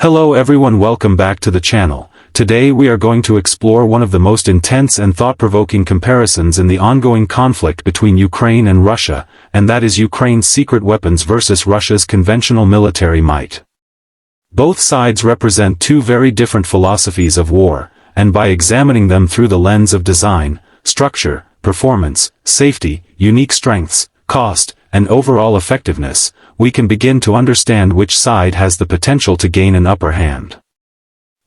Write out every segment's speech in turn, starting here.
Hello everyone, welcome back to the channel. Today we are going to explore one of the most intense and thought-provoking comparisons in the ongoing conflict between Ukraine and Russia, and that is Ukraine's secret weapons versus Russia's conventional military might. Both sides represent two very different philosophies of war, and by examining them through the lens of design, structure, performance, safety, unique strengths, cost, and overall effectiveness, we can begin to understand which side has the potential to gain an upper hand.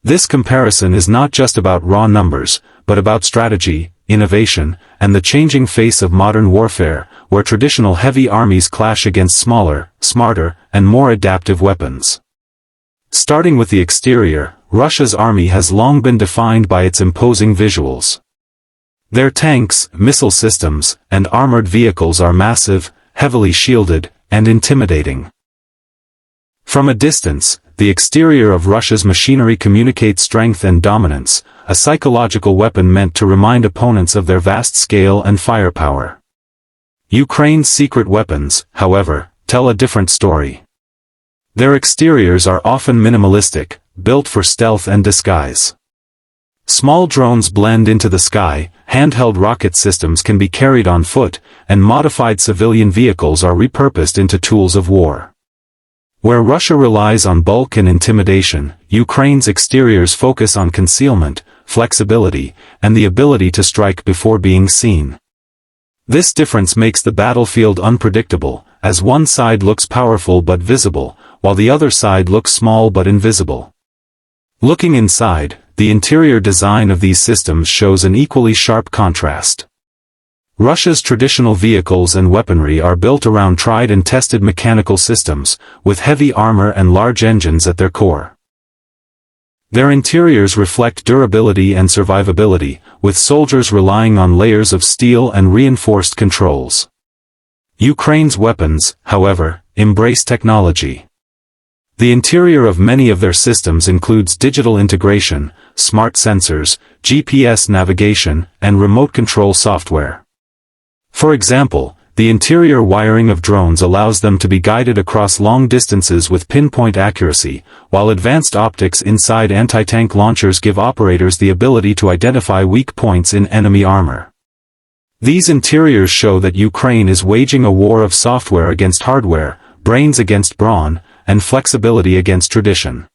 This comparison is not just about raw numbers, but about strategy, innovation, and the changing face of modern warfare, where traditional heavy armies clash against smaller, smarter, and more adaptive weapons. Starting with the exterior, Russia's army has long been defined by its imposing visuals. Their tanks, missile systems, and armored vehicles are massive, heavily shielded, and intimidating. From a distance, the exterior of Russia's machinery communicates strength and dominance, a psychological weapon meant to remind opponents of their vast scale and firepower. Ukraine's secret weapons, however, tell a different story. Their exteriors are often minimalistic, built for stealth and disguise. Small drones blend into the sky, handheld rocket systems can be carried on foot, and modified civilian vehicles are repurposed into tools of war. Where Russia relies on bulk and intimidation, Ukraine's exteriors focus on concealment, flexibility, and the ability to strike before being seen. This difference makes the battlefield unpredictable, as one side looks powerful but visible, while the other side looks small but invisible. Looking inside, the interior design of these systems shows an equally sharp contrast. Russia's traditional vehicles and weaponry are built around tried and tested mechanical systems, with heavy armor and large engines at their core. Their interiors reflect durability and survivability, with soldiers relying on layers of steel and reinforced controls. Ukraine's weapons, however, embrace technology. The interior of many of their systems includes digital integration, smart sensors, GPS navigation, and remote control software. For example, the interior wiring of drones allows them to be guided across long distances with pinpoint accuracy, while advanced optics inside anti-tank launchers give operators the ability to identify weak points in enemy armor. These interiors show that Ukraine is waging a war of software against hardware, brains against brawn, and flexibility against tradition.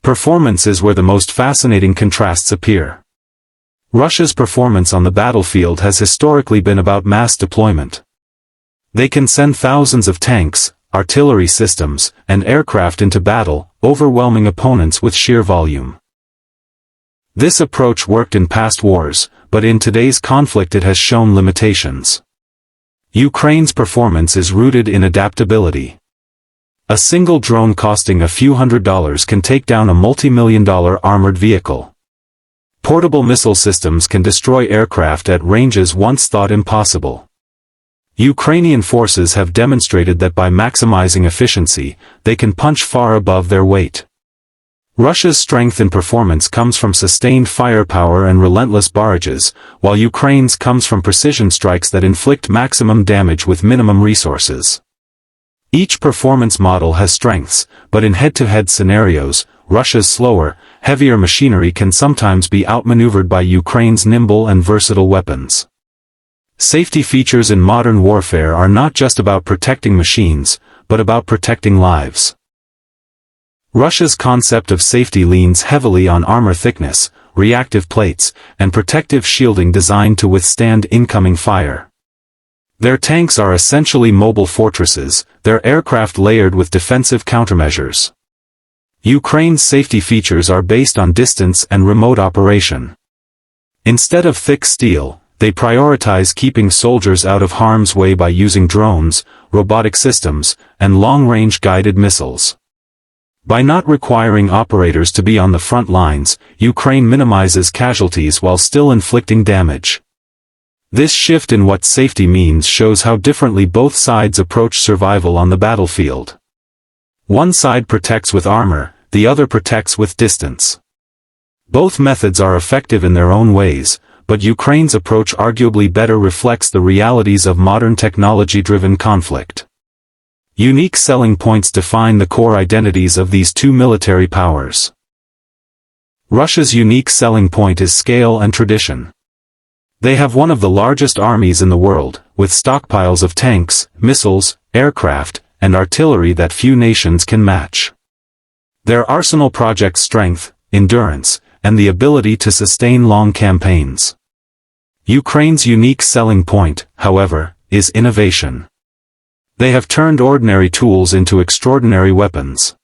Performance is where the most fascinating contrasts appear. Russia's performance on the battlefield has historically been about mass deployment. They can send thousands of tanks, artillery systems, and aircraft into battle, overwhelming opponents with sheer volume. This approach worked in past wars, but in today's conflict it has shown limitations. Ukraine's performance is rooted in adaptability. A single drone costing a few $100s can take down a multi-million-dollar armored vehicle. Portable missile systems can destroy aircraft at ranges once thought impossible. Ukrainian forces have demonstrated that by maximizing efficiency, they can punch far above their weight. Russia's strength in performance comes from sustained firepower and relentless barrages, while Ukraine's comes from precision strikes that inflict maximum damage with minimum resources. Each performance model has strengths, but in head-to-head scenarios, Russia's slower, heavier machinery can sometimes be outmaneuvered by Ukraine's nimble and versatile weapons. Safety features in modern warfare are not just about protecting machines, but about protecting lives. Russia's concept of safety leans heavily on armor thickness, reactive plates, and protective shielding designed to withstand incoming fire. Their tanks are essentially mobile fortresses, their aircraft layered with defensive countermeasures. Ukraine's safety features are based on distance and remote operation. Instead of thick steel, they prioritize keeping soldiers out of harm's way by using drones, robotic systems, and long-range guided missiles. By not requiring operators to be on the front lines, Ukraine minimizes casualties while still inflicting damage. This shift in what safety means shows how differently both sides approach survival on the battlefield. One side protects with armor, the other protects with distance. Both methods are effective in their own ways, but Ukraine's approach arguably better reflects the realities of modern technology-driven conflict. Unique selling points define the core identities of these two military powers. Russia's unique selling point is scale and tradition. They have one of the largest armies in the world, with stockpiles of tanks, missiles, aircraft, and artillery that few nations can match. Their arsenal projects strength, endurance, and the ability to sustain long campaigns. Ukraine's unique selling point, however, is innovation. They have turned ordinary tools into extraordinary weapons.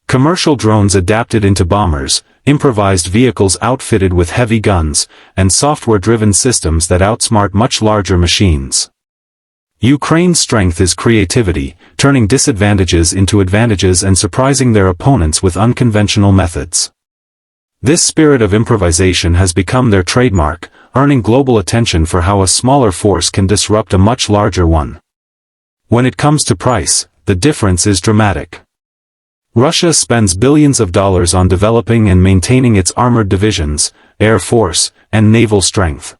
Commercial drones adapted into bombers, improvised vehicles outfitted with heavy guns, and software-driven systems that outsmart much larger machines. Ukraine's strength is creativity, turning disadvantages into advantages and surprising their opponents with unconventional methods. This spirit of improvisation has become their trademark, earning global attention for how a smaller force can disrupt a much larger one. When it comes to price, the difference is dramatic. Russia spends billions of dollars on developing and maintaining its armored divisions, air force, and naval strength.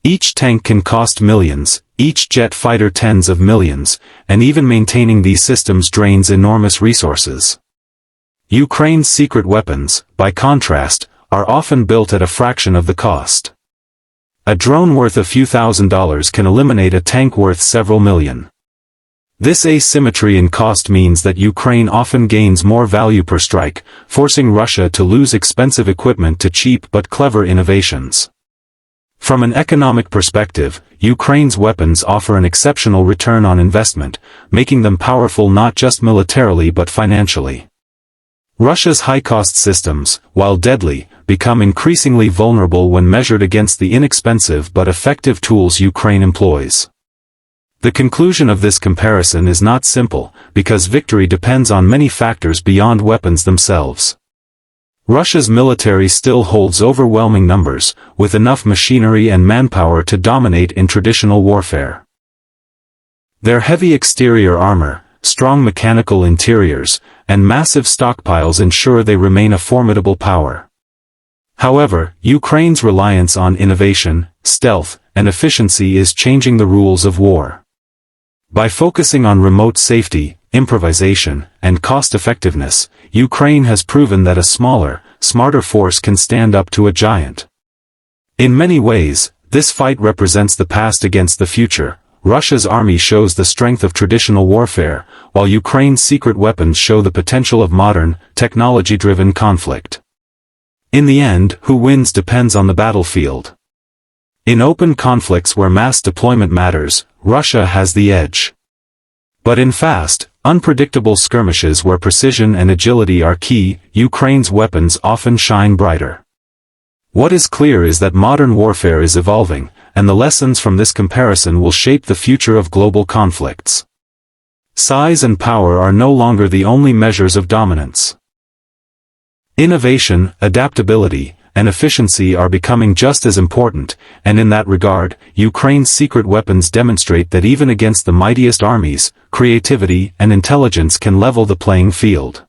Each tank can cost millions, each jet fighter tens of millions, and even maintaining these systems drains enormous resources. Ukraine's secret weapons, by contrast, are often built at a fraction of the cost. A drone worth a few $1,000s can eliminate a tank worth several million. This asymmetry in cost means that Ukraine often gains more value per strike, forcing Russia to lose expensive equipment to cheap but clever innovations. From an economic perspective, Ukraine's weapons offer an exceptional return on investment, making them powerful not just militarily but financially. Russia's high-cost systems, while deadly, become increasingly vulnerable when measured against the inexpensive but effective tools Ukraine employs. The conclusion of this comparison is not simple, because victory depends on many factors beyond weapons themselves. Russia's military still holds overwhelming numbers, with enough machinery and manpower to dominate in traditional warfare. Their heavy exterior armor, strong mechanical interiors, and massive stockpiles ensure they remain a formidable power. However, Ukraine's reliance on innovation, stealth, and efficiency is changing the rules of war. By focusing on remote safety, improvisation, and cost-effectiveness, Ukraine has proven that a smaller, smarter force can stand up to a giant. In many ways, this fight represents the past against the future. Russia's army shows the strength of traditional warfare, while Ukraine's secret weapons show the potential of modern, technology-driven conflict. In the end, who wins depends on the battlefield. In open conflicts where mass deployment matters, Russia has the edge. But in fast, unpredictable skirmishes where precision and agility are key, Ukraine's weapons often shine brighter. What is clear is that modern warfare is evolving, and the lessons from this comparison will shape the future of global conflicts. Size and power are no longer the only measures of dominance. Innovation, adaptability, and efficiency are becoming just as important, and in that regard, Ukraine's secret weapons demonstrate that even against the mightiest armies, creativity and intelligence can level the playing field.